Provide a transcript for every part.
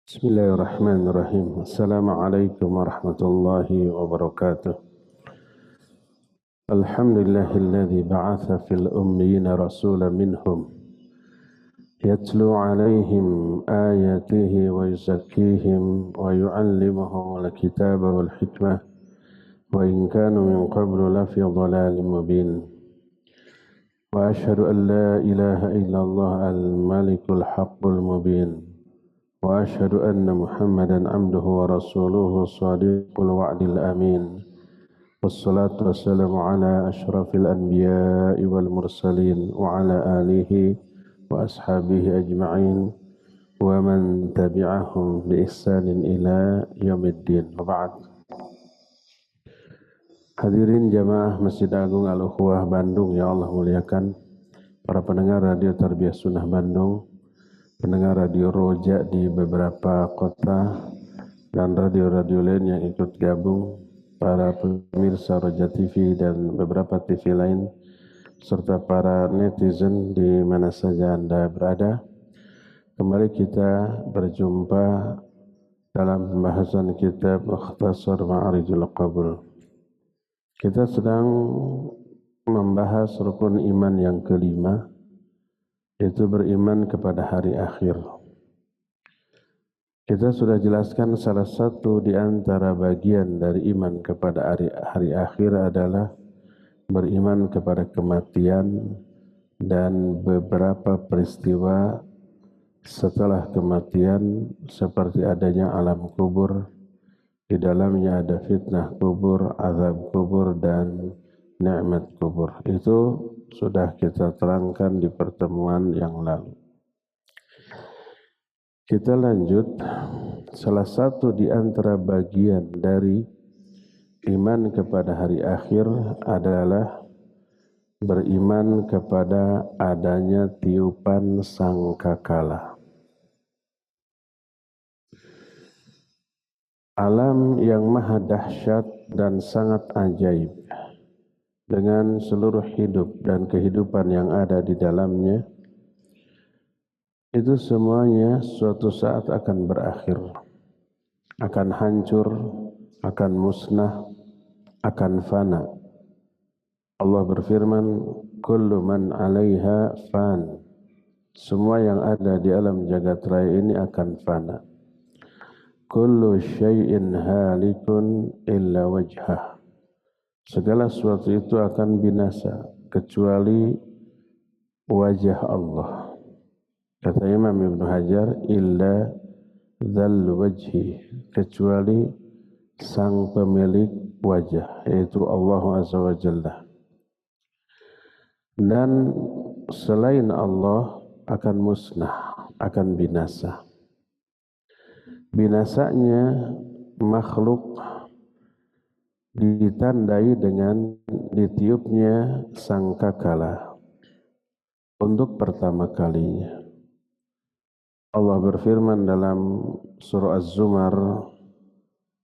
Bismillahirrahmanirrahim. Assalamualaikum warahmatullahi wabarakatuh. Alhamdulillahilladzi ba'atha fil ummiyina rasulan minhum yatlu 'alaihim ayatihi wa yuzakkihim wa yu'allimuhum al-kitaba wal hikmah wa in kanu min qablu lafi dhalalin mubin. Wa asyhadu an la ilaha illallah al-malikul haqqul mubin. وأشهد أن محمدا عبده ورسوله الصادق الوعد الأمين والصلاة والسلام على أشرف الأنبياء والمرسلين وعلى آله وأصحابه أجمعين ومن تبعهم بإحسان إلى يوم الدين وبعد. Hadirin jamaah Masjid Agung Al-Ukhuwah Bandung yang Allah muliakan, para pendengar Radio Tarbiyah Sunnah Bandung, pendengar Radio Roja di beberapa kota dan radio-radio lain yang ikut gabung, para pemirsa Roja TV dan beberapa TV lain, serta para netizen di mana saja Anda berada. Kembali kita berjumpa dalam pembahasan kitab Mukhtasar Ma'arijul Qabul. Kita sedang membahas rukun iman yang kelima, yaitu beriman kepada hari akhir. Kita sudah jelaskan salah satu di antara bagian dari iman kepada hari akhir adalah beriman kepada kematian dan beberapa peristiwa setelah kematian, seperti adanya alam kubur, di dalamnya ada fitnah kubur, azab kubur, dan nikmat kubur. Itu sudah kita terangkan di pertemuan yang lalu. Kita lanjut. Salah satu di antara bagian dari iman kepada hari akhir adalah beriman kepada adanya tiupan sangkakala. Alam yang maha dahsyat dan sangat ajaib, dengan seluruh hidup dan kehidupan yang ada di dalamnya, itu semuanya suatu saat akan berakhir, akan hancur, akan musnah, akan fana. Allah berfirman, kullu man 'alaiha fan. Semua yang ada di alam jagat raya ini akan fana. Kullu syai'in halikun illa wajhah. Segala sesuatu itu akan binasa kecuali wajah Allah. Kata Imam Ibn Hajar, illa dzal wajhi, kecuali sang pemilik wajah, yaitu Allah Azza wa Jalla. Dan selain Allah akan musnah, akan binasa. Binasanya makhluk ditandai dengan ditiupnya sangkakala untuk pertama kalinya. Allah berfirman dalam surah Az-Zumar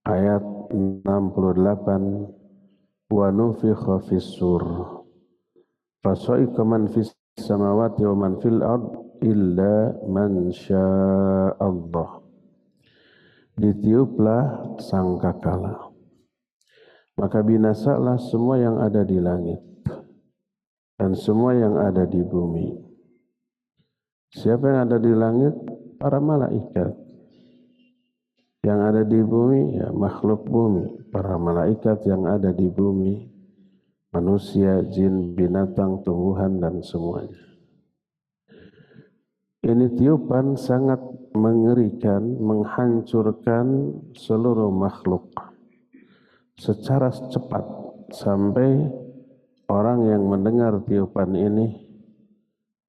ayat 68, wa nufikha fis-sur fasa'iqa man fis samawati wa man fil ard illa man sya'allah. Ditiuplah sangkakala, maka binasalah semua yang ada di langit dan semua yang ada di bumi. Siapa yang ada di langit? Para malaikat. Yang ada di bumi, ya makhluk bumi, para malaikat yang ada di bumi, manusia, jin, binatang, tumbuhan, dan semuanya. Ini tiupan sangat mengerikan, menghancurkan seluruh makhluk secara cepat, sampai orang yang mendengar tiupan ini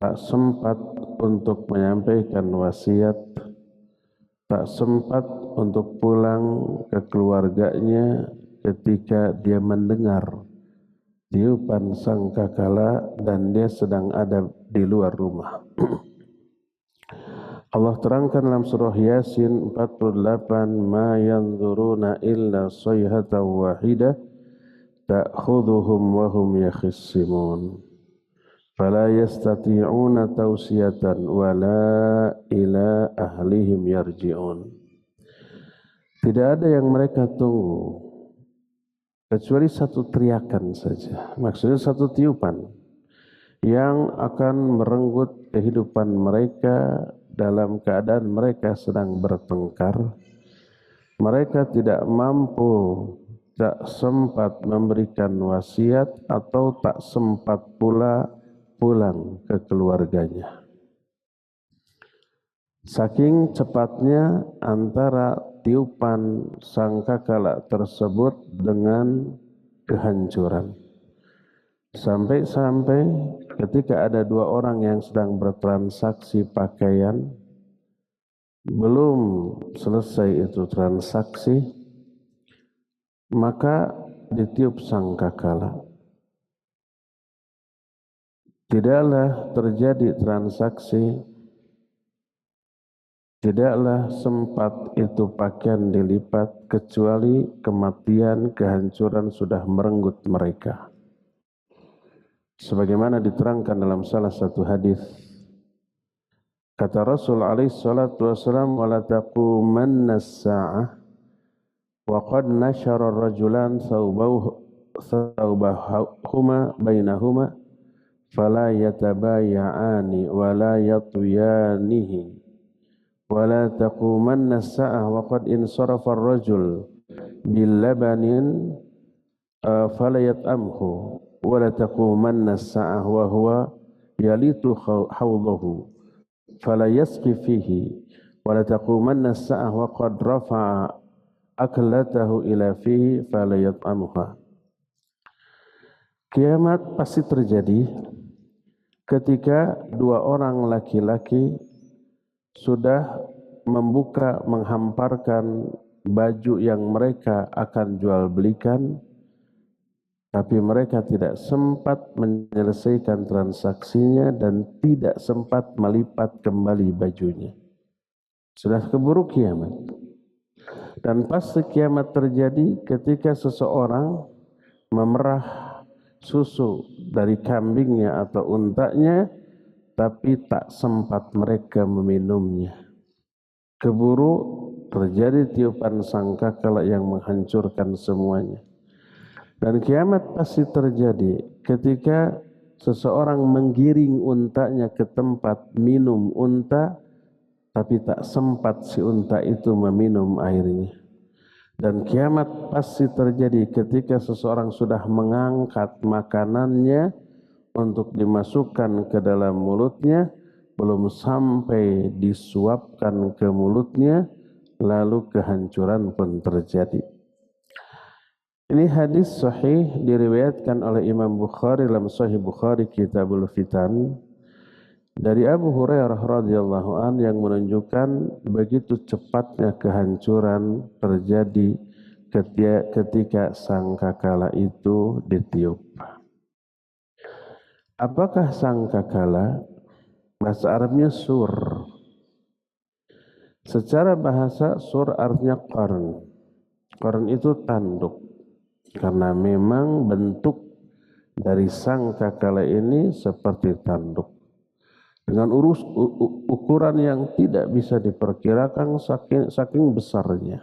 tak sempat untuk menyampaikan wasiat, tak sempat untuk pulang ke keluarganya ketika dia mendengar tiupan sangkakala dan dia sedang ada di luar rumah. Allah terangkan dalam surah Yasin 48, ma yanzuruna illa sayhatan wahidah ta'khudhuhum wa hum yakhissimun. fala yastati'una tausiyatan wala ila ahlihim yarji'un. Tidak ada yang mereka tunggu kecuali satu teriakan saja, maksudnya satu tiupan yang akan merenggut kehidupan mereka dalam keadaan mereka sedang bertengkar. Mereka tidak mampu, tak sempat memberikan wasiat atau tak sempat pula pulang ke keluarganya. Saking cepatnya antara tiupan sangkakala tersebut dengan kehancuran. Sampai-sampai ketika ada dua orang yang sedang bertransaksi pakaian, belum selesai itu transaksi, maka ditiup sangkakala. Tidaklah terjadi transaksi, tidaklah sempat itu pakaian dilipat, kecuali kematian, kehancuran sudah merenggut mereka. Sebagaimana diterangkan dalam salah satu hadis, kata Rasul alaihi salatu wasallam, wala taqumanna as-sa'ah wa qad nashara ar-rajulan thawbahuma bainahuma fala yatabaya'ani wa la yatuyanihi wa la taqumanna as-sa'ah wa qad insarafa ar-rajul bil labanin fala yat'amhu wa la taqumanna as-sa'ah wa huwa yalitu hawdahu fala yasqi fihi wa la taqumanna as-sa'ah wa qad rafa'a aklatahu ila fihi fala yat'amuha. Kiamat pasti terjadi ketika dua orang laki-laki sudah membuka, menghamparkan baju yang mereka akan jual belikan, tapi mereka tidak sempat menyelesaikan transaksinya dan tidak sempat melipat kembali bajunya. Sudah keburu kiamat. Dan pasti kiamat terjadi ketika seseorang memerah susu dari kambingnya atau untanya, tapi tak sempat mereka meminumnya. Keburu terjadi tiupan sangkakala yang menghancurkan semuanya. Dan kiamat pasti terjadi ketika seseorang menggiring untanya ke tempat minum unta, tapi tak sempat si unta itu meminum airnya. Dan kiamat pasti terjadi ketika seseorang sudah mengangkat makanannya untuk dimasukkan ke dalam mulutnya, belum sampai disuapkan ke mulutnya, lalu kehancuran pun terjadi. Ini hadis sahih diriwayatkan oleh Imam Bukhari dalam Sahih Bukhari Kitabul Fitan dari Abu Hurairah radhiyallahu an yang menunjukkan begitu cepatnya kehancuran terjadi ketika sangkakala itu ditiup. Apakah sangkakala? Bahasa Arabnya sur. Secara bahasa sur artinya qarn. Qarn itu tanduk. Karena memang bentuk dari sangkakala ini seperti tanduk. Dengan ukuran yang tidak bisa diperkirakan saking besarnya.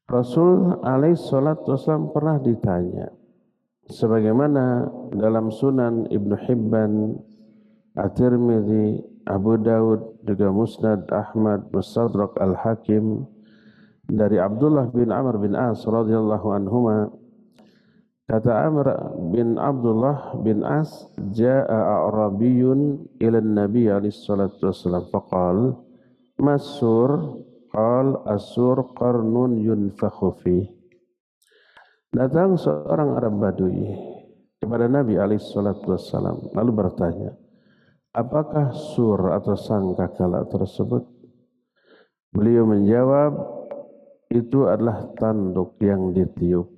Rasul alaihi salatu wasallam pernah ditanya, sebagaimana dalam Sunan Ibnu Hibban, At-Tirmidzi, Abu Daud, juga Musnad Ahmad, Mustadrak Al-Hakim, dari Abdullah bin Amr bin As radhiyallahu anhuma, kata Amr bin Abdullah bin As, jaa'a a'rabiyyun ila an-nabi alaihi salatu wasallam faqala masur, qal asur qarnun yunfakhu fi. Datang seorang Arab Badui kepada Nabi alaihi salatu wasallam lalu bertanya, apakah sur atau sangkakala tersebut? Beliau menjawab, itu adalah tanduk yang ditiup.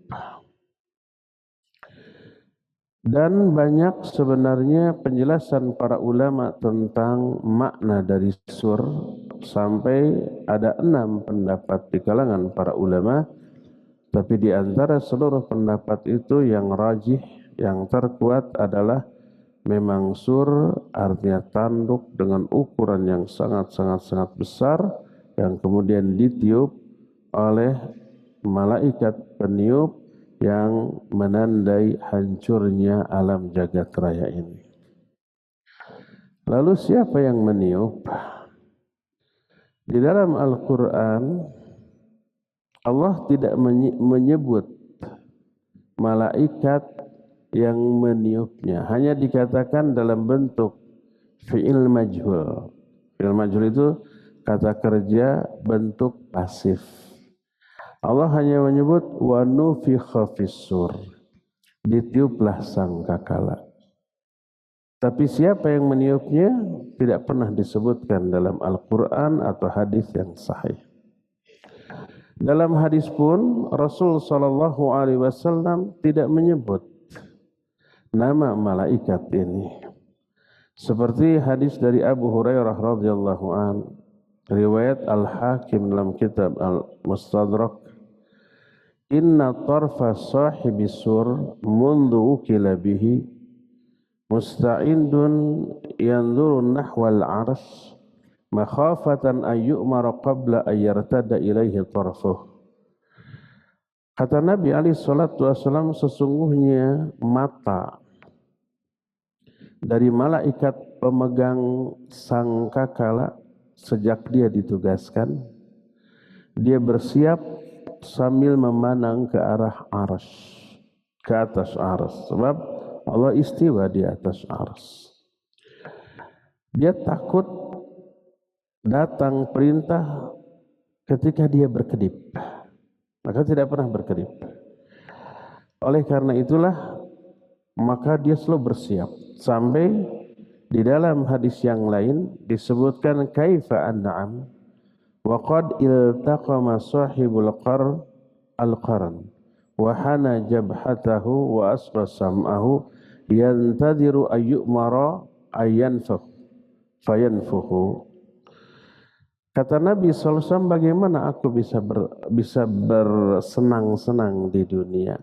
Dan banyak sebenarnya penjelasan para ulama tentang makna dari sur, sampai ada 6 pendapat di kalangan para ulama, tapi di antara seluruh pendapat itu yang rajih, yang terkuat adalah memang sur artinya tanduk dengan ukuran yang sangat besar yang kemudian ditiup oleh malaikat peniup yang menandai hancurnya alam jagat raya ini. Lalu siapa yang meniup? Di dalam Al-Quran Allah tidak menyebut malaikat yang meniupnya, hanya dikatakan dalam bentuk fi'il majhul. Fi'il majhul itu kata kerja bentuk pasif. Allah hanya menyebut wa nufikha fis-sur, ditiuplah sangkakala. Tapi siapa yang meniupnya tidak pernah disebutkan dalam Al-Quran atau hadis yang sahih. Dalam hadis pun Rasul SAW tidak menyebut nama malaikat ini. Seperti hadis dari Abu Hurairah radhiyallahu an, riwayat Al-Hakim dalam kitab Al-Mustadrak, inna tarfa sahibi sur mundu ukila bihi musta'indun yanzuru nahwal arsh makhafatan ayyumara qabla ayyartada ilaihi tarfuh. Kata Nabi alaihi salatu wasallam, sesungguhnya mata dari malaikat pemegang sangkakala sejak dia ditugaskan, dia bersiap sambil memandang ke arah arsy, ke atas arsy, sebab Allah istiwa di atas arsy. Dia takut datang perintah ketika dia berkedip, maka tidak pernah berkedip. Oleh karena itulah maka dia selalu bersiap, sampai di dalam hadis yang lain disebutkan kaifa an'am wa qad iltaqama sahibul al-qarn wa hana jabhatahu wa asqa sam'ahu yantadiru ayyumara ayyanfukh fayanfukhu. Kata Nabi SAW, bagaimana aku bisa bersenang-senang di dunia,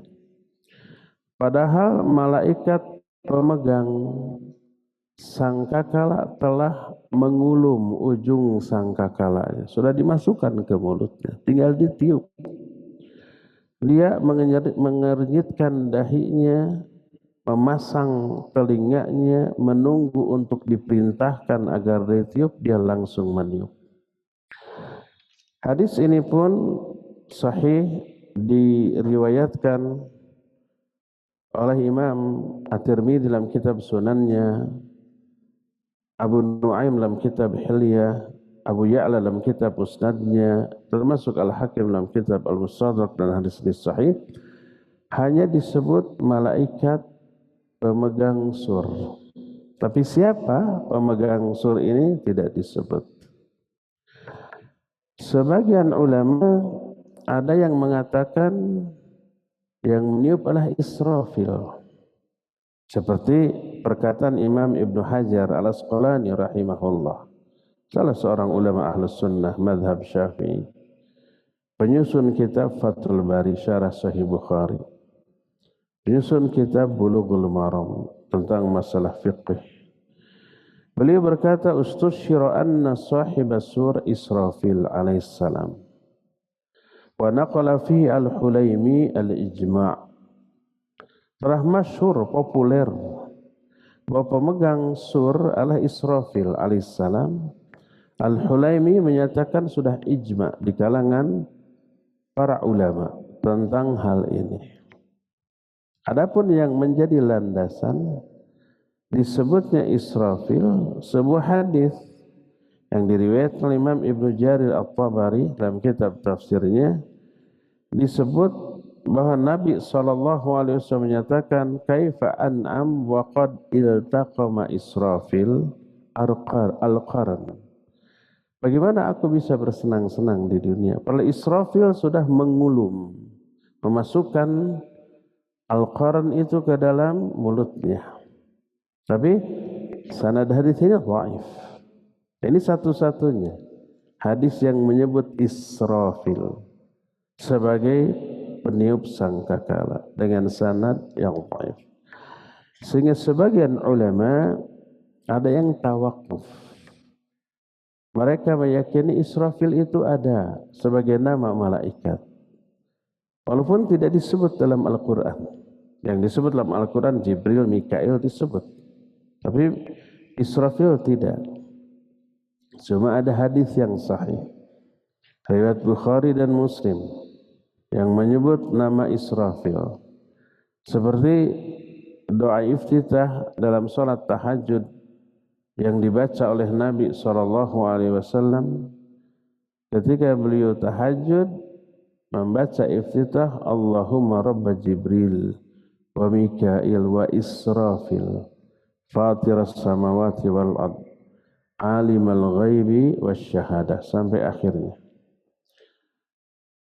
padahal malaikat pemegang sangkakala telah mengulum ujung sangkakalanya, sudah dimasukkan ke mulutnya, tinggal ditiup. Dia mengernyitkan dahinya, memasang telinganya, menunggu untuk diperintahkan agar ditiup, dia langsung meniup. Hadis ini pun sahih, diriwayatkan oleh Imam At-Tirmidzi dalam kitab Sunannya, Abu Nuaim dalam kitab Hilyah, Abu Ya'la dalam kitab Musnadnya, termasuk Al-Hakim dalam kitab Al-Mustadrak, dan hadis ini sahih. Hanya disebut malaikat pemegang sur. Tapi siapa pemegang sur ini tidak disebut. Sebagian ulama ada yang mengatakan yang meniup adalah Israfil, seperti perkataan Imam Ibnu Hajar Al-Asqalani rahimahullah, salah seorang ulama Ahlus Sunnah madhab Syafi'i, penyusun kitab Fathul Bari Syarah Sahih Bukhari, penyusun kitab Bulughul Maram tentang masalah fiqh. Beliau berkata, ustusyira anna sahibas sur Israfil alaihissalam, wa naqala fi al-Hulaimi al-ijma'. Telah masyhur, populer, bahwa pemegang sur adalah Israfil alaihissalam. Al-Hulaimi menyatakan sudah ijma' di kalangan para ulama tentang hal ini. Adapun yang menjadi landasan disebutnya Israfil, sebuah hadis yang diriwayatkan oleh Imam Ibnu Jarir At-Tabari dalam kitab tafsirnya, disebut bahwa Nabi SAW menyatakan kaifa an'am wa qad iltaqama Israfil al-qarn. Bagaimana aku bisa bersenang-senang di dunia, padahal Israfil sudah mengulum, memasukkan al-qarn itu ke dalam mulutnya. Tapi sanad hadis ini dhaif. Ini satu-satunya hadis yang menyebut Israfil sebagai peniup sangkakala dengan sanad yang dhaif. Sehingga sebagian ulama ada yang tawakuf. Mereka meyakini Israfil itu ada sebagai nama malaikat. Walaupun tidak disebut dalam Al-Quran. Yang disebut dalam Al-Quran Jibril, Mikail disebut. Tapi Israfil tidak. Cuma ada hadis yang sahih, riwayat Bukhari dan Muslim, yang menyebut nama Israfil. Seperti doa iftitah dalam salat tahajud yang dibaca oleh Nabi SAW ketika beliau tahajud membaca iftitah, Allahumma rabba Jibril wa Mikail wa Israfil fatiras samawati wal ard alimal ghaibi wasyahadah, sampai akhirnya.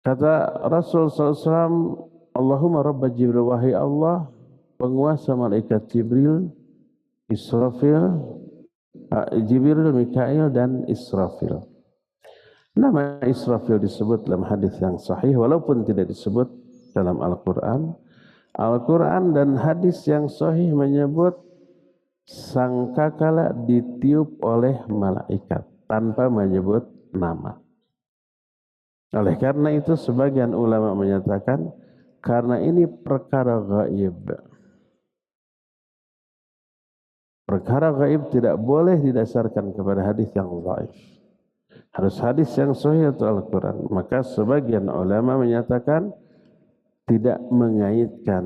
Kata Rasul SAW, Allahumma rabba Jibril, wahai Allah penguasa malaikat Jibril, Israfil, Jibril, Mikail dan Israfil. Nama Israfil disebut dalam hadis yang sahih walaupun tidak disebut dalam Al-Quran. Al-Quran dan hadis yang sahih menyebut sangkakala ditiup oleh malaikat tanpa menyebut nama. Oleh karena itu sebagian ulama menyatakan karena ini perkara gaib. Perkara gaib tidak boleh didasarkan kepada hadis yang dhaif. Harus hadis yang sahih atau Al-Quran. Maka sebagian ulama menyatakan tidak mengaitkan,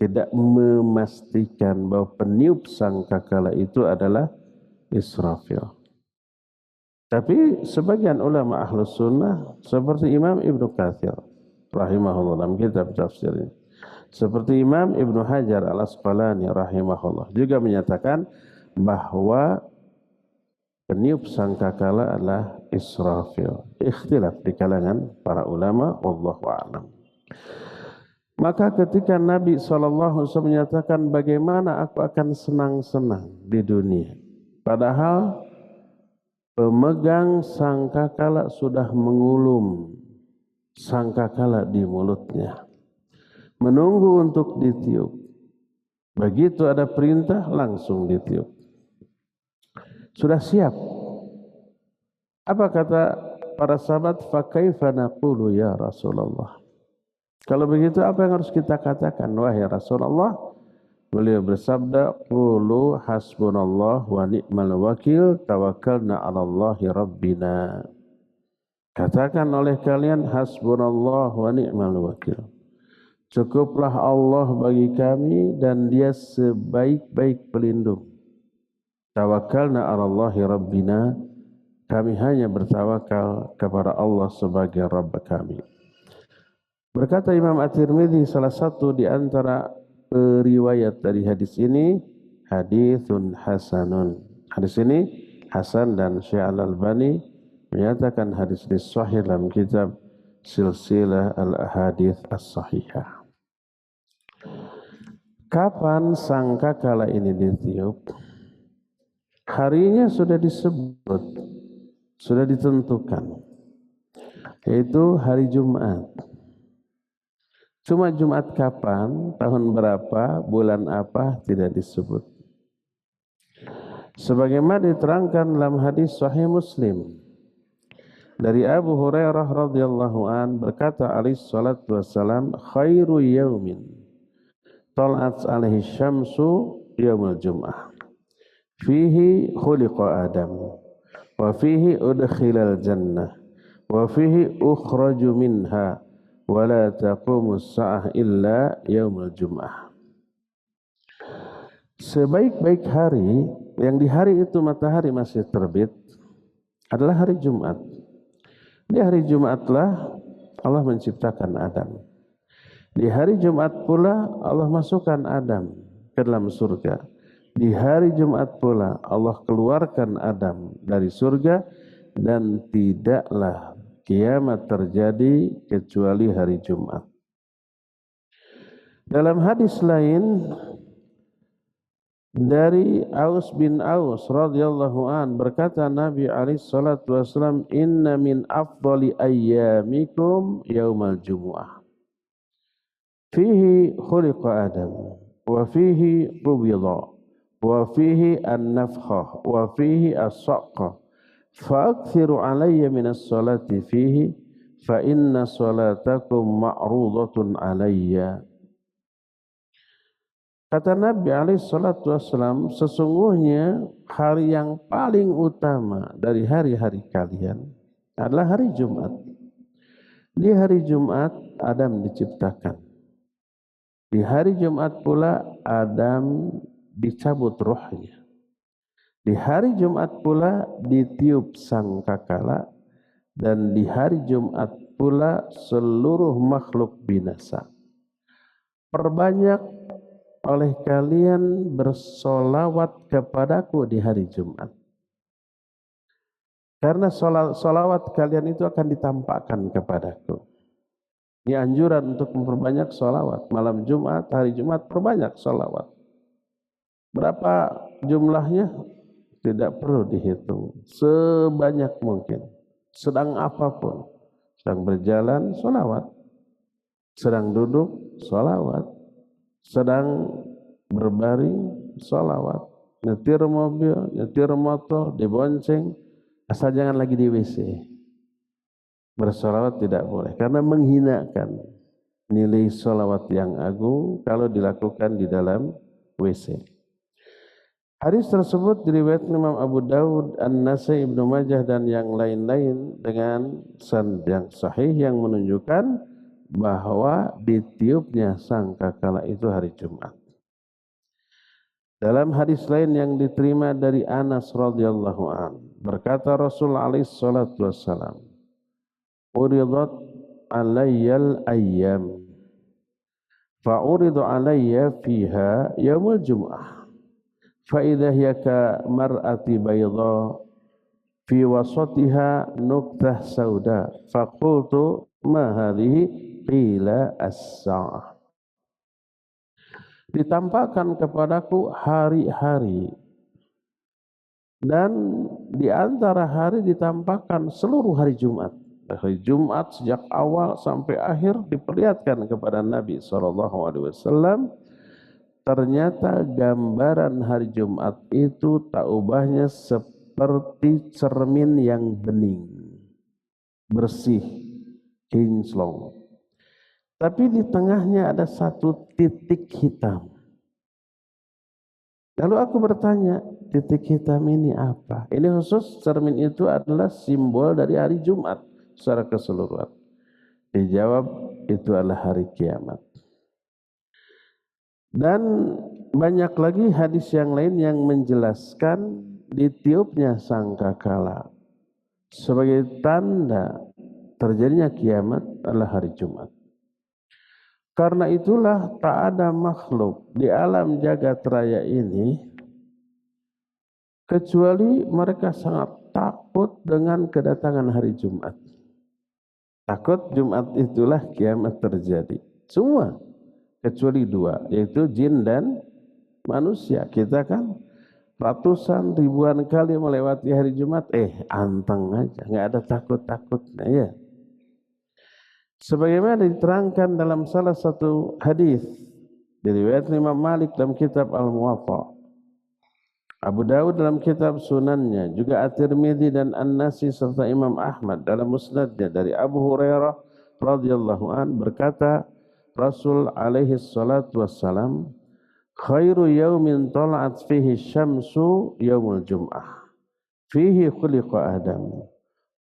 tidak memastikan bahwa peniup sangkakala itu adalah Israfil. Tapi sebagian ulama Ahlus Sunnah seperti Imam Ibnu Katsir rahimahullah dalam kitab tafsirnya, seperti Imam Ibnu Hajar Al-Asqalani rahimahullah juga menyatakan bahwa peniup sangkakala adalah Israfil. Ikhtilaf di kalangan para ulama, wallahu a'lam. Maka ketika Nabi SAW menyatakan bagaimana aku akan senang-senang di dunia, padahal pemegang sangkakala sudah mengulum sangkakala di mulutnya, menunggu untuk ditiup. Begitu ada perintah langsung ditiup. Sudah siap. Apa kata para sahabat? Fa kaifa naqulu ya Rasulullah? Kalau begitu apa yang harus kita katakan wahai Rasulullah? Beliau bersabda, qulu hasbunallah wa ni'mal wakil, tawakkalna 'alallahi rabbina. Katakan oleh kalian hasbunallah wa ni'mal wakil. Cukuplah Allah bagi kami dan dia sebaik-baik pelindung. Tawakkalna 'alallahi rabbina. Kami hanya bertawakal kepada Allah sebagai Rabb kami. Berkata Imam At-Tirmidzi, salah satu di antara periwayat dari hadis ini, haditsun hasanun. Hadis ini hasan dan Syekh Al-Albani menyatakan hadis ini sahih dalam kitab Silsilah Al-Ahadits As-Sahihah. Kapan sangkakala ini ditiup? Harinya sudah disebut, sudah ditentukan, yaitu hari Jumat. Cuma Jumat kapan, tahun berapa, bulan apa tidak disebut. Sebagaimana diterangkan dalam hadis Sahih Muslim dari Abu Hurairah radhiyallahu an, berkata alaihi salatu wassalam, khairu yaumin tal'at alaihi syamsu yaumul jum'ah fihi khuliqa Adam wa fihi udkhilal jannah wa fihi ukhraju minha wa la taqumus sa'ah illa yaumul jum'ah. Sebaik-baik hari yang di hari itu matahari masih terbit adalah hari Jumat. Di hari Jumatlah Allah menciptakan Adam. Di hari Jumat pula Allah masukkan Adam ke dalam surga. Di hari Jumat pula Allah keluarkan Adam dari surga dan tidaklah kiamat terjadi kecuali hari Jumat. Dalam hadis lain dari Aus bin Aus radhiyallahu an, berkata Nabi alaihi salatu wasallam, inna min afdali ayyamikum yaumal jumu'ah fihi khuliqa Adam wa fihi qubidha wa fihi an-nafkhah wa fihi as-saqqa fa'akthiru alayya minas salati fihi fa inna salatakum ma'rudatun alayya. Kata Nabi alaihi salatu wassalam, sesungguhnya hari yang paling utama dari hari-hari kalian adalah hari Jumat. Di hari Jumat Adam diciptakan. Di hari Jumat pula Adam dicabut rohnya. Di hari Jumat pula ditiup sangkakala, dan di hari Jumat pula seluruh makhluk binasa. Perbanyak oleh kalian bersolawat kepadaku di hari Jumat. Karena solawat kalian itu akan ditampakkan kepadaku. Ini anjuran untuk memperbanyak solawat. Malam Jumat, hari Jumat, perbanyak solawat. Berapa jumlahnya? Tidak perlu dihitung. Sebanyak mungkin. Sedang apapun. Sedang berjalan, solawat. Sedang duduk, solawat. Sedang berbaring, solawat. Nyetir mobil, nyetir motor, dibonceng, asal jangan lagi di WC. Bersolawat tidak boleh, karena menghinakan nilai solawat yang agung kalau dilakukan di dalam WC. Hadis tersebut diriwayatkan Imam Abu Dawud, An-Nasai, Ibnu Majah dan yang lain-lain dengan sanad yang sahih yang menunjukkan bahwa ditiupnya sangkakala itu hari Jumat. Dalam hadis lain yang diterima dari Anas radhiyallahu an, berkata Rasul alaihi salatu wassalam, "Uridat alayyal ayyam fa uridu alayya fiha yaumul jum'ah fa idza hiya ka mar'ati bayda fi wasatiha nuqtah sauda fa qultu ma hadhihi qila as-sa'ah." Ditampakkan kepadaku hari-hari, dan di antara hari ditampakkan seluruh hari Jumat. Hari Jumat sejak awal sampai akhir diperlihatkan kepada Nabi SAW. Ternyata gambaran hari Jumat itu tak ubahnya seperti cermin yang bening, bersih, kinclong. Tapi di tengahnya ada satu titik hitam. Lalu aku bertanya, titik hitam ini apa? Ini khusus cermin itu adalah simbol dari hari Jumat secara keseluruhan. Dijawab, itu adalah hari kiamat. Dan banyak lagi hadis yang lain yang menjelaskan ditiupnya sangkakala sebagai tanda terjadinya kiamat adalah hari Jumat. Karena itulah tak ada makhluk di alam jagat raya ini kecuali mereka sangat takut dengan kedatangan hari Jumat. Takut Jumat itulah kiamat terjadi. Semua kecuali dua, yaitu jin dan manusia. Kita kan ratusan ribuan kali melewati hari Jumat, anteng aja, nggak ada takut-takutnya ya. Sebagaimana diterangkan dalam salah satu hadis diriwayatkan Imam Malik dalam kitab Al-Muwatta, Abu Dawud dalam kitab Sunannya, juga At-Tirmidzi dan An-Nasi serta Imam Ahmad dalam Musnadnya dari Abu Hurairah radhiyallahu an berkata, Rasul alaihi salatu wassalam, khairu yaumin tala'at fihi syamsu yaumul jum'ah fihi khuliqa Adam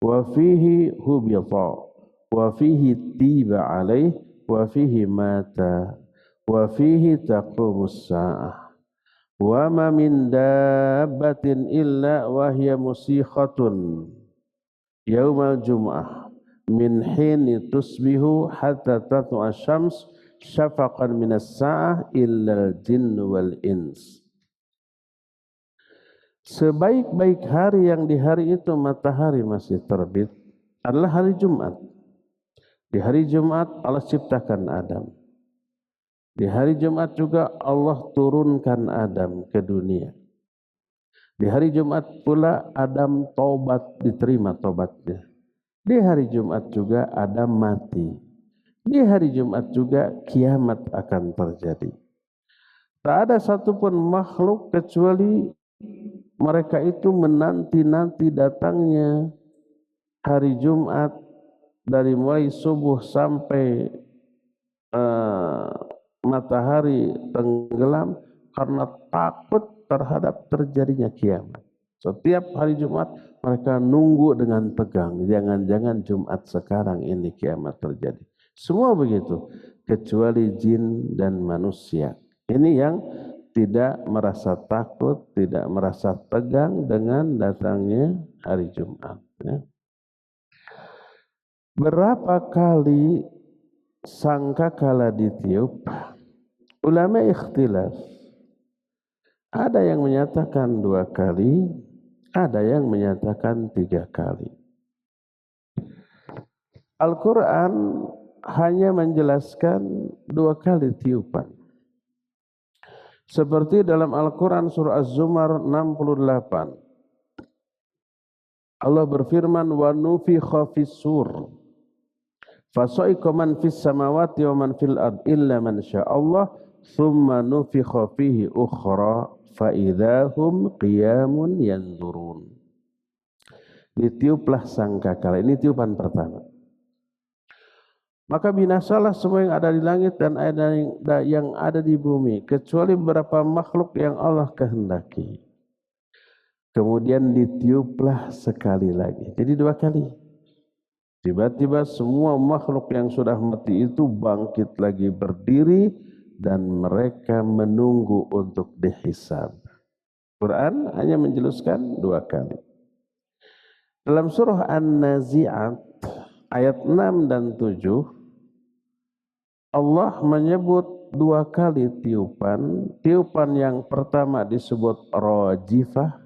wa fihi hubita wa fihi tiba alaih wa fihi mata wa fihi taqumus sa'ah wa ma min dabbatin illa wa hiya musikhatun yaumal jum'ah min hini tusbihu hatta tatlu'a syams syafaqan minas sa'ah illal jinn wal ins. Sebaik-baik hari yang di hari itu matahari masih terbit adalah hari Jumat. Di hari Jumat Allah ciptakan Adam. Di hari Jumat juga Allah turunkan Adam ke dunia. Di hari Jumat pula Adam taubat, diterima taubatnya. Di hari Jumat juga Adam mati. Di hari Jumat juga kiamat akan terjadi. Tak ada satupun makhluk kecuali mereka itu menanti-nanti datangnya hari Jumat dari mulai subuh sampai matahari tenggelam karena takut terhadap terjadinya kiamat. Setiap hari Jumat mereka nunggu dengan tegang, jangan-jangan Jumat sekarang ini kiamat terjadi. Semua begitu, kecuali jin dan manusia. Ini yang tidak merasa takut, tidak merasa tegang dengan datangnya hari Jumat. Ya. Berapa kali sangkakala ditiup? Ulama ikhtilaf. Ada yang menyatakan 2 kali, ada yang menyatakan 3 kali. Al-Quran hanya menjelaskan 2 kali tiupan. Seperti dalam Al-Quran surah Az-Zumar 68. Allah berfirman, wa nufikha fis-sur fasa'iqa man fis samawati wa man fil ard illa man sya'allah thumma nufikha fihi ukhra fa idahum qiyamun yanzurun. Ditiuplah sangkakala. Ini tiupan pertama. Maka binasalah semua yang ada di langit dan yang ada di bumi, kecuali beberapa makhluk yang Allah kehendaki. Kemudian ditiuplah sekali lagi. Jadi 2 kali. Tiba-tiba semua makhluk yang sudah mati itu bangkit lagi berdiri dan mereka menunggu untuk dihisab. Quran hanya menjelaskan 2 kali. Dalam surah An-Nazi'at ayat 6 dan 7 Allah menyebut 2 kali tiupan. Tiupan yang pertama disebut rajifah,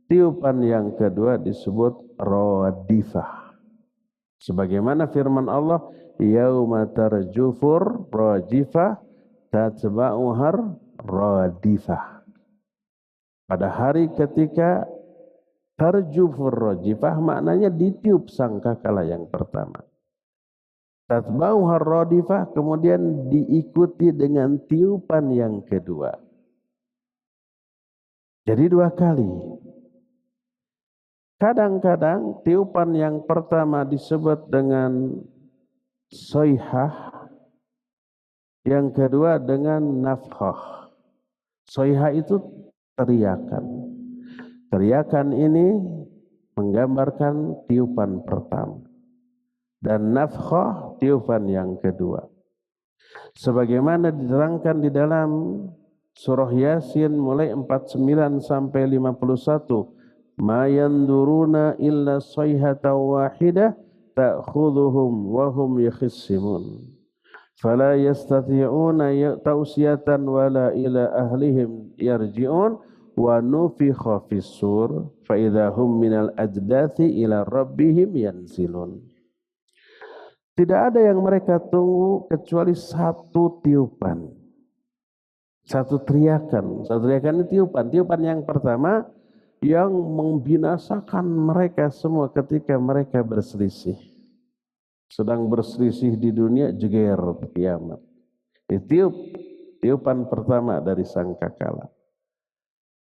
tiupan yang kedua disebut radifah. Sebagaimana firman Allah, yauma tarjufur rajifah tatba'uhar radifah. Pada hari ketika tarjufur rajifah maknanya ditiup sangkakala yang pertama. Tatba'uhar radifah kemudian diikuti dengan tiupan yang kedua. Jadi 2 kali. Kadang-kadang tiupan yang pertama disebut dengan soihah, yang kedua dengan nafkhah. Soihah itu teriakan. Teriakan ini menggambarkan tiupan pertama. Dan nafkhah tiupan yang kedua. Sebagaimana diterangkan di dalam surah Yasin mulai 49 sampai 51. Ma yanduruna illa sayhatan wahidah ta'khudhuhum wa hum yakhissimun. Fala yastati'una tausiyatan wala ila ahlihim yarji'un wa nufikha fis-sur fa idahum minal ajdathi ila rabbihim yansilun. Tidak ada yang mereka tunggu kecuali 1 tiupan. 1 teriakan. 1 teriakan itu tiupan. Tiupan yang pertama yang membinasakan mereka semua ketika mereka berselisih. Sedang berselisih di dunia, jeger kiamat. Tiupan pertama dari sangkakala.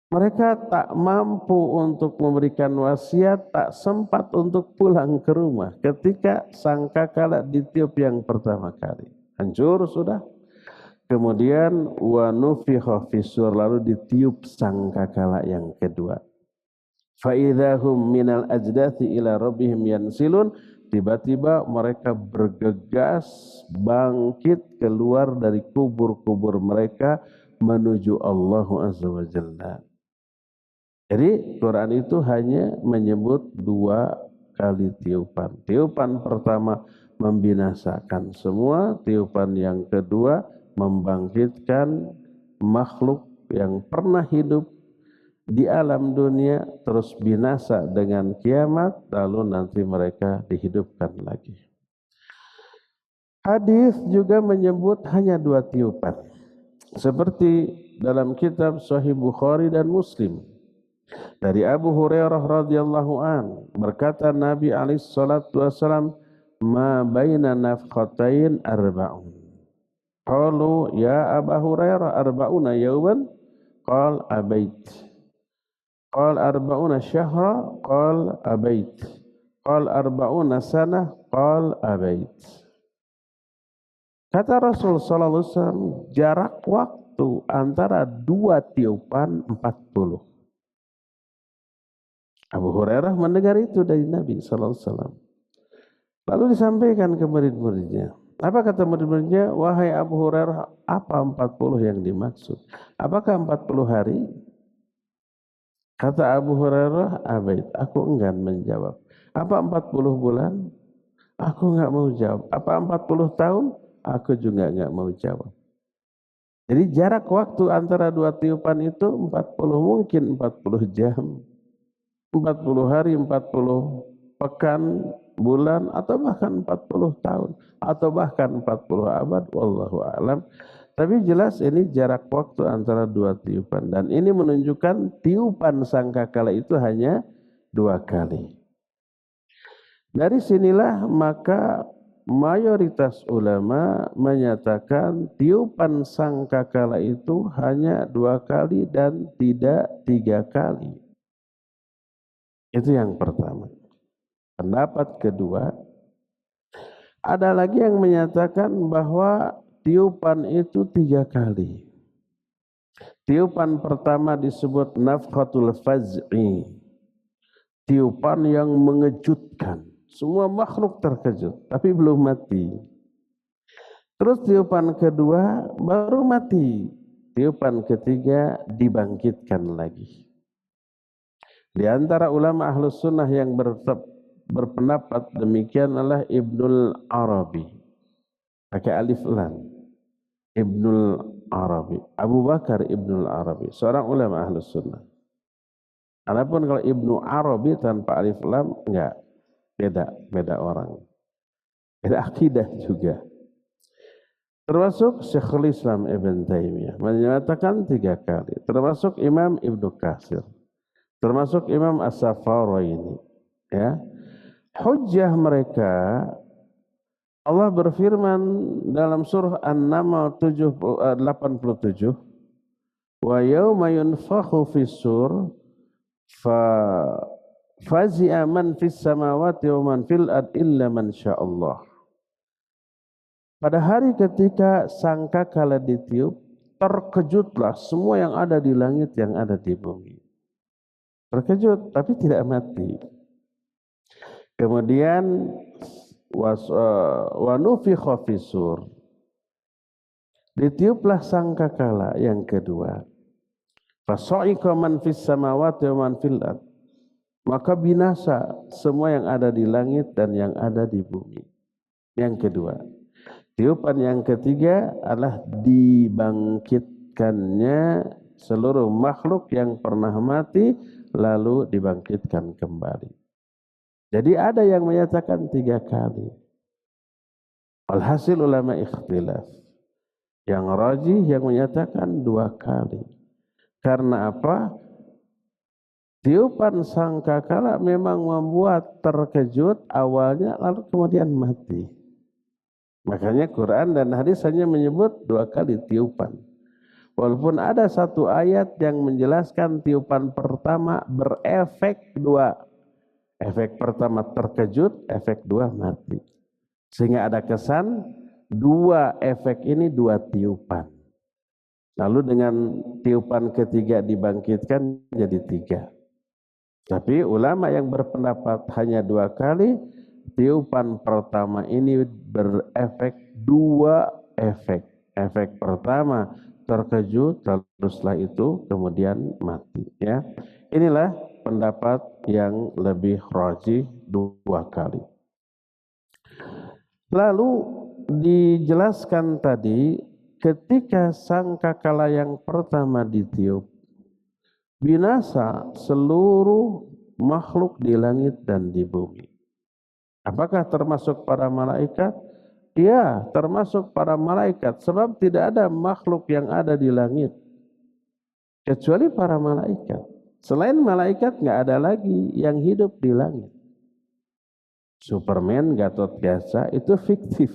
Mereka tak mampu untuk memberikan wasiat, tak sempat untuk pulang ke rumah ketika sangkakala ditiup yang pertama kali. Hancur sudah. Kemudian wa nufikha fis-sur, lalu ditiup sangkakala yang kedua. Fa idzahum minal ajdathi ila rabbihim yansilun, tiba-tiba mereka bergegas bangkit keluar dari kubur-kubur mereka menuju Allah Azza wa Jalla. Jadi Quran itu hanya menyebut 2 kali tiupan. Tiupan pertama membinasakan semua, tiupan yang kedua membangkitkan makhluk yang pernah hidup di alam dunia terus binasa dengan kiamat, lalu nanti mereka dihidupkan lagi. Hadis juga menyebut hanya 2 tiupan. Seperti dalam kitab Sahih Bukhari dan Muslim. Dari Abu Hurairah radhiyallahu an, berkata Nabi alaihi salatu wasallam, ma baina nafkhatain arba'un. Qalu ya Aba Hurairah arba'una yawman qal abait. Qal arba'una syahra qal abait. Qal arba'una sanah qal abait. Kata Rasul sallallahu alaihi wasallam, jarak waktu antara dua tiupan 40. Abu Hurairah mendengar itu dari Nabi sallallahu alaihi wasallam. Lalu disampaikan ke murid-muridnya. Apa kata murid-muridnya? Wahai Abu Hurairah, apa 40 yang dimaksud? Apakah 40 hari? Kata Abu Hurairah, abait, aku enggan menjawab. Apa 40 bulan? Aku enggak mau jawab. Apa 40 tahun? Aku juga enggak mau jawab. Jadi jarak waktu antara dua tiupan itu 40, mungkin 40 jam, 40 hari, 40 pekan, bulan, atau bahkan 40 tahun, atau bahkan 40 abad, wallahu a'lam. Tapi jelas ini jarak waktu antara dua tiupan, dan ini menunjukkan tiupan sangkakala itu hanya 2 kali. Dari sinilah maka mayoritas ulama menyatakan tiupan sangkakala itu hanya 2 kali dan tidak 3 kali. Itu yang pertama. Pendapat kedua, ada lagi yang menyatakan bahwa tiupan itu 3 kali. Tiupan pertama disebut nafkhatul faz'i, tiupan yang mengejutkan. Semua makhluk terkejut, tapi belum mati. Terus tiupan kedua baru mati. Tiupan ketiga dibangkitkan lagi. Di antara ulama ahlus sunnah yang berpendapat demikian adalah Ibnul Arabi, pakai alif lam, Ibnul Arabi, Abu Bakar Ibnul Arabi, seorang ulama ahlus sunnah. Adapun kalau Ibnu Arabi tanpa alif lam, enggak, beda orang, beda akidah juga. Termasuk Syekhul Islam Ibn Taimiyah menyatakan 3 kali, termasuk Imam Ibnu Katsir, termasuk Imam As-Saffaraini, ya. Hujjah mereka, Allah berfirman dalam surah An-Naml 87, wa yauma yunfakhu fis-sur fazi'a man fis samawati wa man fil ard illa man sya'allah. Pada hari ketika sangkakala ditiup, terkejutlah semua yang ada di langit, yang ada di bumi. Terkejut tapi tidak mati. Kemudian wa nufikha fis-sur, ditiuplah sangkakala yang kedua. Fasa'iqa man fis samawati wa man fil ard, maka binasa semua yang ada di langit dan yang ada di bumi. Yang kedua. Tiupan yang ketiga adalah dibangkitkannya seluruh makhluk yang pernah mati lalu dibangkitkan kembali. Jadi ada yang menyatakan 3 kali. Alhasil ulama ikhtilaf. Yang rajih yang menyatakan 2 kali. Karena apa? Tiupan sangkakala memang membuat terkejut awalnya lalu kemudian mati. Makanya Quran dan hadis hanya menyebut 2 kali tiupan. Walaupun ada satu ayat yang menjelaskan tiupan pertama berefek 2. Efek pertama terkejut, efek 2 mati. Sehingga ada kesan 2 efek ini 2 tiupan. Lalu dengan tiupan ketiga dibangkitkan jadi 3. Tapi ulama yang berpendapat hanya 2 kali, tiupan pertama ini berefek 2 efek. Efek pertama terkejut, lalu setelah itu kemudian mati. Ya, inilah pendapat yang lebih rajih 2 kali. Lalu dijelaskan tadi ketika sangkakala yang pertama ditiup, binasa seluruh makhluk di langit dan di bumi. Apakah termasuk para malaikat? Ya, termasuk para malaikat, sebab tidak ada makhluk yang ada di langit kecuali para malaikat. Selain malaikat nggak ada lagi yang hidup di langit. Superman, Gatot Kaca itu fiktif.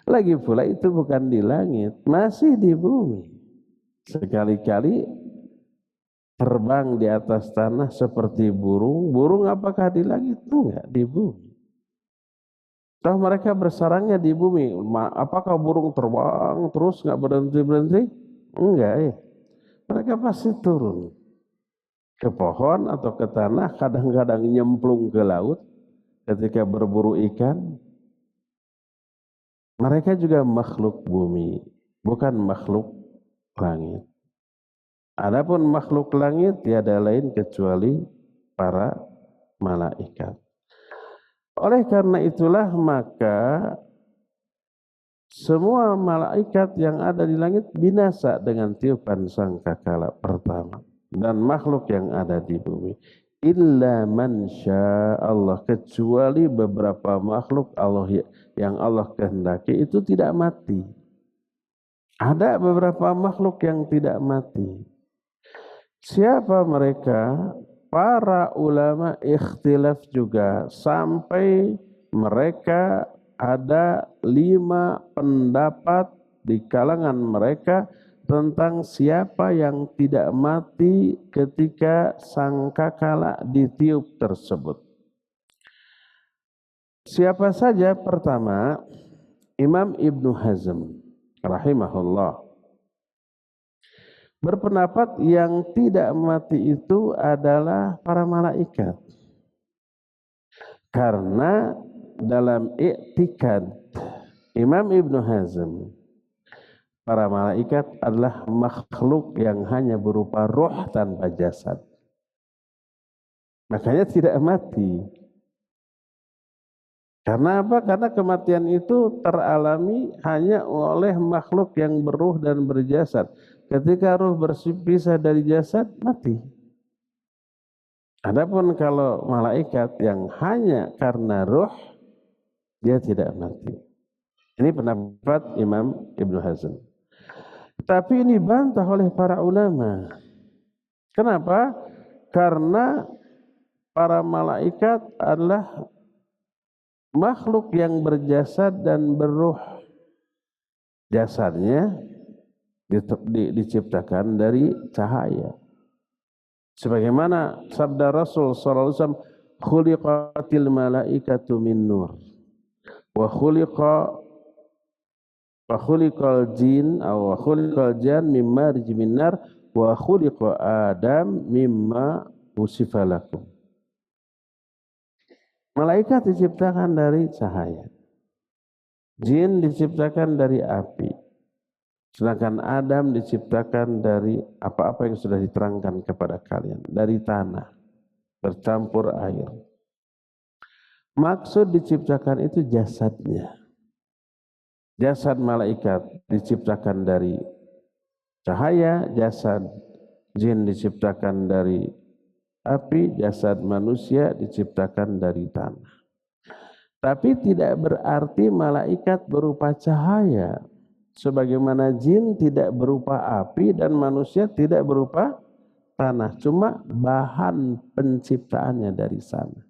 Lagi pula itu bukan di langit, masih di bumi. Sekali-kali terbang di atas tanah seperti burung. Burung apakah di langit? Enggak, di bumi. Toh mereka bersarangnya di bumi. Apakah burung terbang terus nggak berhenti-berhenti? Enggak ya. Mereka pasti turun ke pohon atau ke tanah, kadang-kadang nyemplung ke laut ketika berburu ikan. Mereka juga makhluk bumi, bukan makhluk langit. Adapun makhluk langit tiada lain kecuali para malaikat. Oleh karena itulah maka semua malaikat yang ada di langit binasa dengan tiupan sangkakala pertama, dan makhluk yang ada di bumi. Illa man syaa Allah, kecuali beberapa makhluk Allah yang Allah kehendaki itu tidak mati. Ada beberapa makhluk yang tidak mati. Siapa mereka? Para ulama ikhtilaf juga, sampai mereka ada 5 pendapat di kalangan mereka tentang siapa yang tidak mati ketika sangkakala ditiup tersebut. Siapa saja? Pertama, Imam Ibnu Hazm rahimahullah berpendapat yang tidak mati itu adalah para malaikat. Karena dalam i'tikad Imam Ibnu Hazm, para malaikat adalah makhluk yang hanya berupa roh tanpa jasad. Makanya tidak mati. Karena apa? Karena kematian itu teralami hanya oleh makhluk yang beruh dan berjasad. Ketika ruh berpisah dari jasad, mati. Adapun kalau malaikat yang hanya karena ruh, dia tidak mati. Ini pendapat Imam Ibnu Hazm. Tapi ini dibantah oleh para ulama. Kenapa? Karena para malaikat adalah makhluk yang berjasad dan beruh. Jasadnya diciptakan dari cahaya. Sebagaimana sabda Rasul sallallahu alaihi wasallam, khuliqatil malaikatu min nur wa khuliqal jin aw khuliqal jan mimma rijmin nar wa khuliqa adam mimma usifa lakum. Malaikat diciptakan dari cahaya, jin diciptakan dari api, sedangkan Adam diciptakan dari apa-apa yang sudah diterangkan kepada kalian, dari tanah bercampur air. Maksud diciptakan itu jasadnya. Jasad malaikat diciptakan dari cahaya, jasad jin diciptakan dari api, jasad manusia diciptakan dari tanah. Tapi tidak berarti malaikat berupa cahaya, sebagaimana jin tidak berupa api dan manusia tidak berupa tanah, cuma bahan penciptaannya dari sana.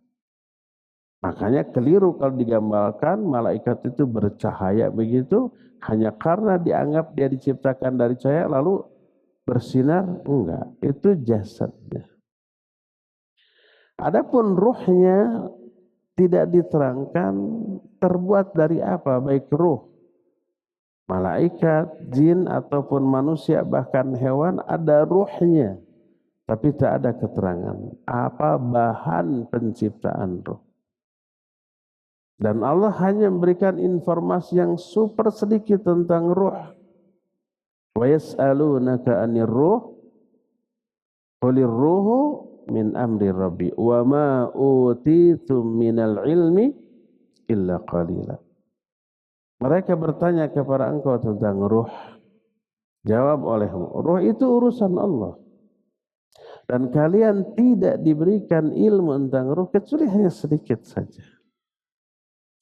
Makanya keliru kalau digambarkan malaikat itu bercahaya begitu hanya karena dianggap dia diciptakan dari cahaya lalu bersinar. Enggak, itu jasadnya. Adapun ruhnya tidak diterangkan terbuat dari apa, baik ruh malaikat, jin ataupun manusia bahkan hewan ada ruhnya, tapi tak ada keterangan apa bahan penciptaan ruh. Dan Allah hanya memberikan informasi yang super sedikit tentang ruh. Wa yas'alunaka 'anir ruh qulir ruhu min amri rabbi wa ma utitum minal ilmi illa qalila. Mereka bertanya kepada engkau tentang ruh. Jawab olehmu, ruh itu urusan Allah. Dan kalian tidak diberikan ilmu tentang ruh kecuali hanya sedikit saja.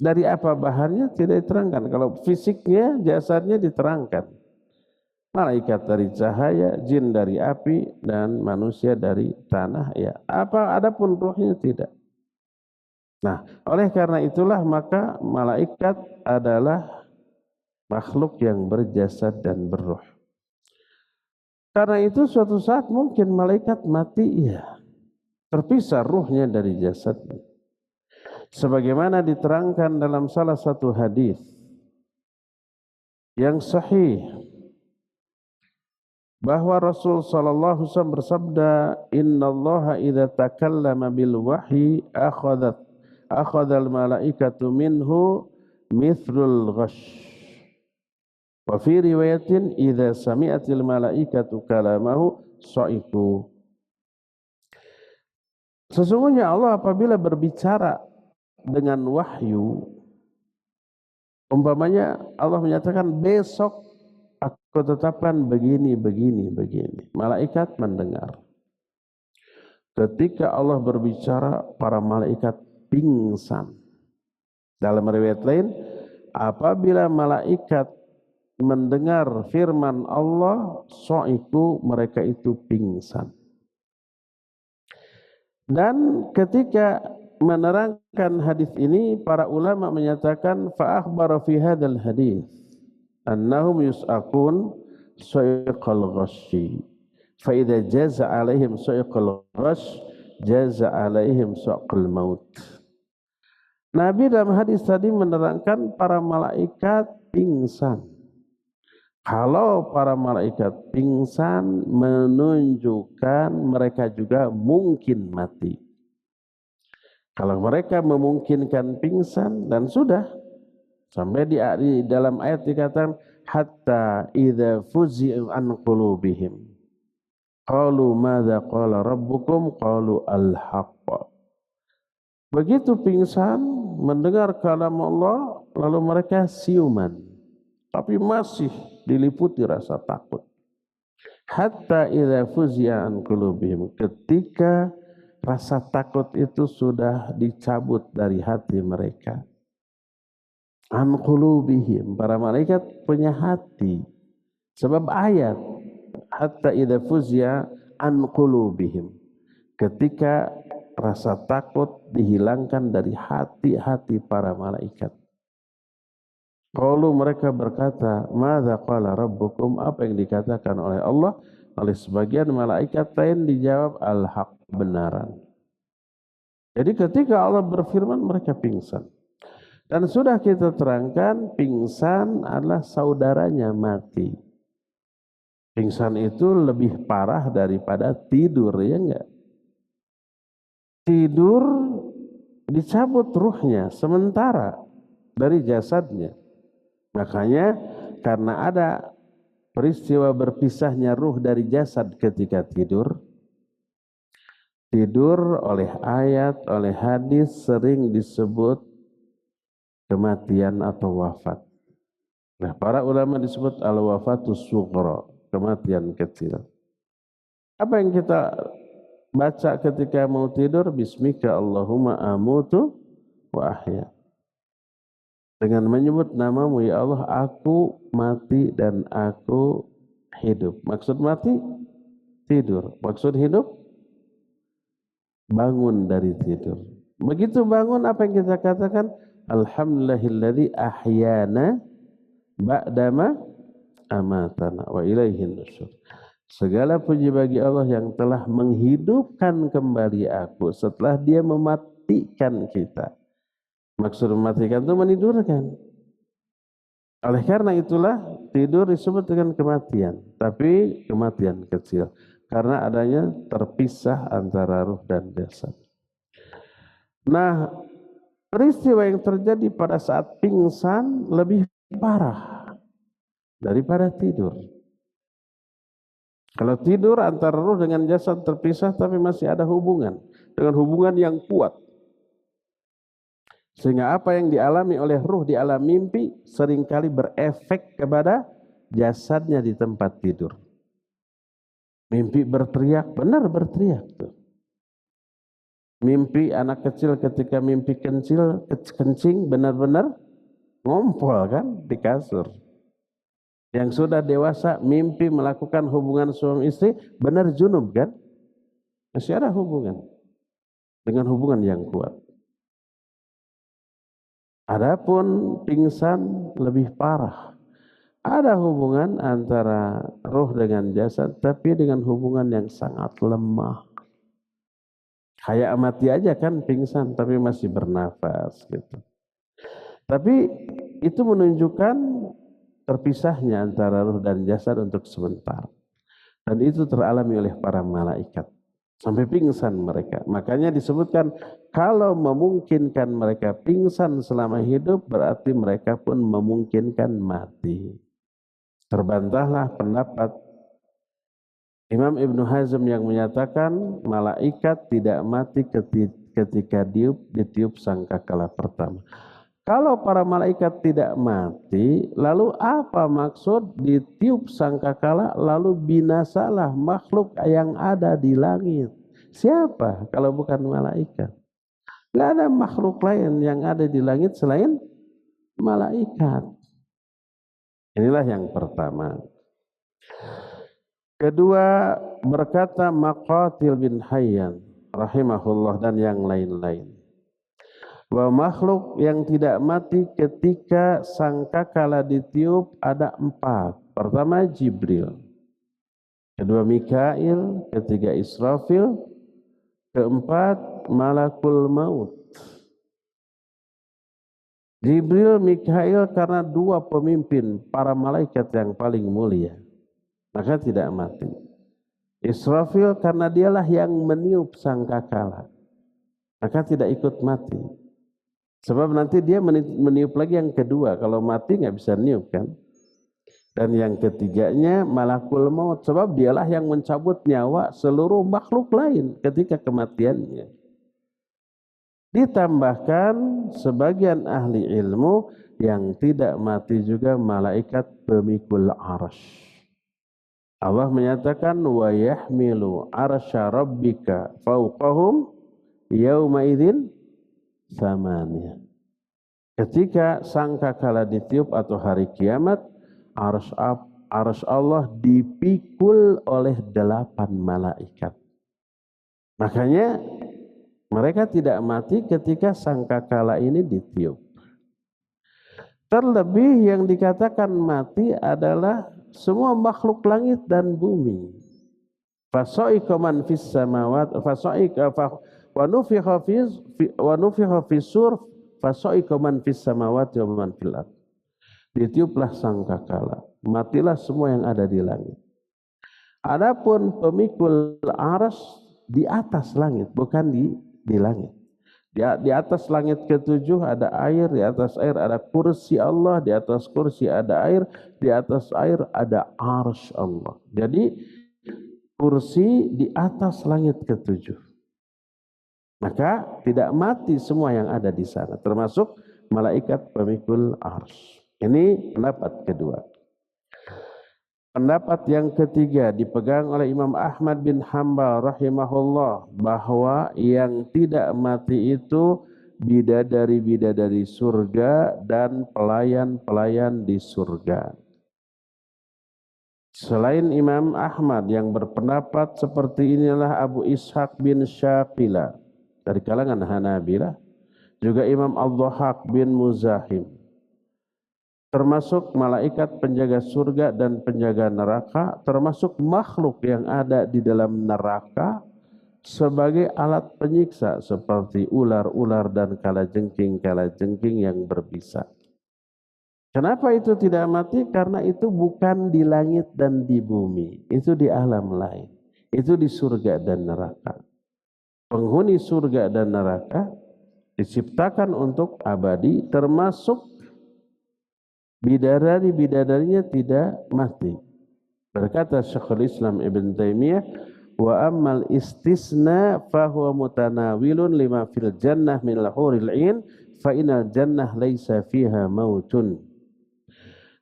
Dari apa bahannya tidak diterangkan. Kalau fisiknya, jasadnya diterangkan. Malaikat dari cahaya, jin dari api, dan manusia dari tanah. Ya, adapun ruhnya tidak. Nah, oleh karena itulah maka malaikat adalah makhluk yang berjasad dan berruh. Karena itu suatu saat mungkin malaikat mati, ya, terpisah ruhnya dari jasadnya. Sebagaimana diterangkan dalam salah satu hadis yang sahih bahwa Rasul sallallahu alaihi wasallam bersabda, "Innallaha idza takallama bil wahyi akhadhal malaikatu minhu mithlul ghash." Wa fi riwayatin idza sami'atil malaikatu kalamahu sa'iqu. Sesungguhnya Allah apabila berbicara dengan wahyu, umpamanya Allah menyatakan besok aku tetapkan begini, begini, begini. Malaikat mendengar. Ketika Allah berbicara, para malaikat pingsan. Dalam riwayat lain, apabila malaikat mendengar firman Allah, so'iku, mereka itu pingsan. Dan ketika menerangkan hadis ini, para ulama menyatakan fa akhbara fi hadzal hadis annahum yus'aqun sa'iqal ghasyi fa idza jaza alaihim sa'iqal ghasy jaza alaihim saqal maut. Nabi dalam hadis tadi menerangkan para malaikat pingsan. Kalau para malaikat pingsan menunjukkan mereka juga mungkin mati. Kalau mereka memungkinkan pingsan, dan sudah sampai di dalam ayat dikatakan hatta idza fuzi'u an qulubihim qalu madza qala rabbukum qalu al-haqq. Begitu pingsan mendengar kalam Allah, lalu mereka siuman, tapi masih diliputi rasa takut. Hatta idza fuzi'a an qulubihim, ketika rasa takut itu sudah dicabut dari hati mereka. An qulubihim, para malaikat punya hati. Sebab ayat hatta idza fuzi'a an qulubihim, ketika rasa takut dihilangkan dari hati-hati para malaikat. Qalu, mereka berkata, madza qala rabbukum, apa yang dikatakan oleh Allah? Oleh sebagian malaikat lain dijawab al-haq, kebenaran. Jadi ketika Allah berfirman, mereka pingsan. Dan sudah kita terangkan, pingsan adalah saudaranya mati. Pingsan itu lebih parah daripada tidur, ya enggak? Tidur dicabut ruhnya sementara dari jasadnya. Makanya karena ada peristiwa berpisahnya ruh dari jasad ketika tidur, tidur oleh ayat, oleh hadis sering disebut kematian atau wafat. Nah, para ulama disebut al-wafatus sughra, kematian kecil. Apa yang kita baca ketika mau tidur? Bismika Allahumma amutu wa ahya. Dengan menyebut namamu, ya Allah, aku mati dan aku hidup. Maksud mati, tidur. Maksud hidup, bangun dari tidur. Begitu bangun, apa yang kita katakan? Alhamdulillahilladzi ahyana ba'dama amatana wa ilaihin nusyur. Segala puji bagi Allah yang telah menghidupkan kembali aku setelah dia mematikan kita. Maksud mematikan itu menidurkan. Oleh karena itulah tidur disebut dengan kematian, tapi kematian kecil karena adanya terpisah antara ruh dan jasad. Nah, peristiwa yang terjadi pada saat pingsan lebih parah daripada tidur. Kalau tidur antara ruh dengan jasad terpisah tapi masih ada hubungan, dengan hubungan yang kuat. Sehingga apa yang dialami oleh ruh di alam mimpi seringkali berefek kepada jasadnya di tempat tidur. Mimpi berteriak, benar berteriak tuh. Mimpi anak kecil ketika mimpi kencing benar-benar ngompol kan di kasur. Yang sudah dewasa mimpi melakukan hubungan suami istri, benar junub kan? Masih ada hubungan dengan hubungan yang kuat. Adapun pingsan lebih parah. Ada hubungan antara ruh dengan jasad, tapi dengan hubungan yang sangat lemah. Kayak mati aja kan, pingsan tapi masih bernafas gitu. Tapi itu menunjukkan terpisahnya antara ruh dan jasad untuk sebentar. Dan itu teralami oleh para malaikat. Sampai pingsan mereka. Makanya disebutkan kalau memungkinkan mereka pingsan selama hidup, berarti mereka pun memungkinkan mati. Terbantahlah pendapat Imam Ibnu Hazm yang menyatakan malaikat tidak mati ketika ditiup sangkakala pertama. Kalau para malaikat tidak mati, lalu apa maksud ditiup sangkakala lalu binasalah makhluk yang ada di langit? Siapa kalau bukan malaikat? Tidak ada makhluk lain yang ada di langit selain malaikat. Inilah yang pertama. Kedua, berkata Maqatil bin Hayyan rahimahullah dan yang lain-lain, bahwa makhluk yang tidak mati ketika sangkakala ditiup ada 4. Pertama Jibril, kedua Mikail, ketiga Israfil, keempat Malakul Maut. Jibril, Mikail karena 2 pemimpin para malaikat yang paling mulia, maka tidak mati. Israfil karena dialah yang meniup sangkakala, maka tidak ikut mati. Sebab nanti dia meniup lagi yang kedua, kalau mati nggak bisa niup kan. Dan yang ketiganya Malakul Maut, sebab dialah yang mencabut nyawa seluruh makhluk lain ketika kematiannya. Ditambahkan sebagian ahli ilmu yang tidak mati juga malaikat pemikul arsy. Allah menyatakan wa yahmilu arsya rabbika fawqahum yauma idzin samaniya. Ketika sangkakala ditiup atau hari kiamat, arsy Allah dipikul oleh 8 malaikat. Makanya mereka tidak mati ketika sangkakala ini ditiup. Terlebih yang dikatakan mati adalah semua makhluk langit dan bumi. Fasa'iqa man fis samawati wa nufikha fis sur fasa'iqa man fis samawati wa man fil ardh. Ditiuplah sangkakala, matilah semua yang ada di langit. Adapun pemikul arsy di atas langit, bukan di langit. Di atas langit ketujuh ada air, di atas air ada kursi Allah, di atas kursi ada air, di atas air ada arsy Allah. Jadi kursi di atas langit ketujuh. Maka tidak mati semua yang ada di sana, termasuk malaikat pemikul arsy. Ini pendapat kedua. Pendapat yang ketiga dipegang oleh Imam Ahmad bin Hanbal rahimahullah, bahwa yang tidak mati itu bidadari-bidadari surga dan pelayan-pelayan di surga. Selain Imam Ahmad yang berpendapat seperti inilah Abu Ishaq bin Syaqila dari kalangan Hanabilah, juga Imam Al-Dhahhak bin Muzahim, termasuk malaikat penjaga surga dan penjaga neraka, termasuk makhluk yang ada di dalam neraka sebagai alat penyiksa seperti ular-ular dan kalajengking yang berbisa. Kenapa itu tidak mati? Karena itu bukan di langit dan di bumi, itu di alam lain, itu di surga dan neraka. Penghuni surga dan neraka diciptakan untuk abadi, termasuk bidadari-bidadarinya tidak mati. Berkata Syekhul Islam Ibn Taimiyah, wa ammal istisna fahuwa mutanawilun lima fil jannah min lahuril ain fa inal jannah laisa fiha mautun.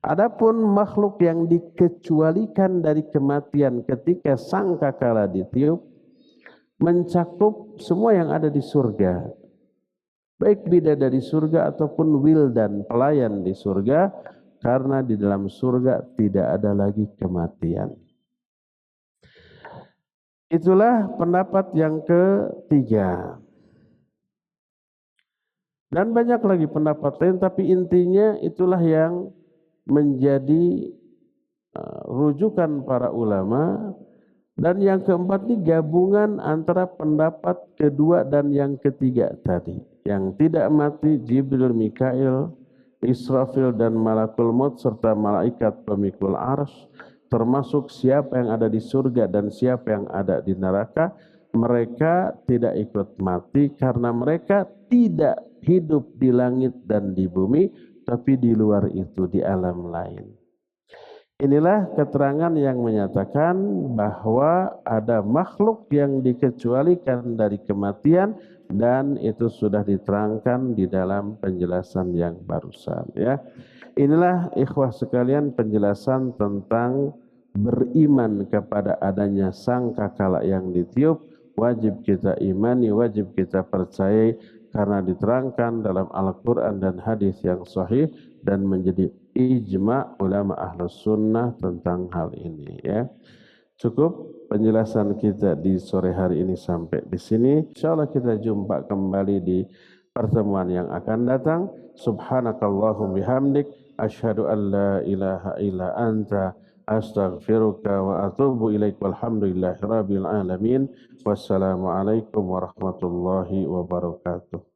Adapun makhluk yang dikecualikan dari kematian ketika sangkakala ditiup mencakup semua yang ada di surga, baik bidadari surga ataupun wildan pelayan di surga, karena di dalam surga tidak ada lagi kematian. Itulah pendapat yang ketiga. Dan banyak lagi pendapat lain, tapi intinya itulah yang menjadi rujukan para ulama. Dan yang keempat ini gabungan antara pendapat kedua dan yang ketiga tadi. Yang tidak mati Jibril, Mikail, Israfil dan Malakul Maut serta malaikat pemikul arsy, termasuk siapa yang ada di surga dan siapa yang ada di neraka, mereka tidak ikut mati karena mereka tidak hidup di langit dan di bumi, tapi di luar itu, di alam lain. Inilah keterangan yang menyatakan bahwa ada makhluk yang dikecualikan dari kematian, dan itu sudah diterangkan di dalam penjelasan yang barusan, ya. Inilah ikhwah sekalian penjelasan tentang beriman kepada adanya sangkakala yang ditiup. Wajib kita imani, wajib kita percayai karena diterangkan dalam Al-Quran dan hadis yang sahih dan menjadi ijma ulama ahlus sunnah tentang hal ini, ya. Cukup penjelasan kita di sore hari ini sampai di sini. Insyaallah kita jumpa kembali di pertemuan yang akan datang. Subhanakallahum bihamdik asyhadu an la ilaha illa anta astaghfiruka wa atubu ilaik. Walhamdulillahirabbil alamin. Wassalamualaikum warahmatullahi wabarakatuh.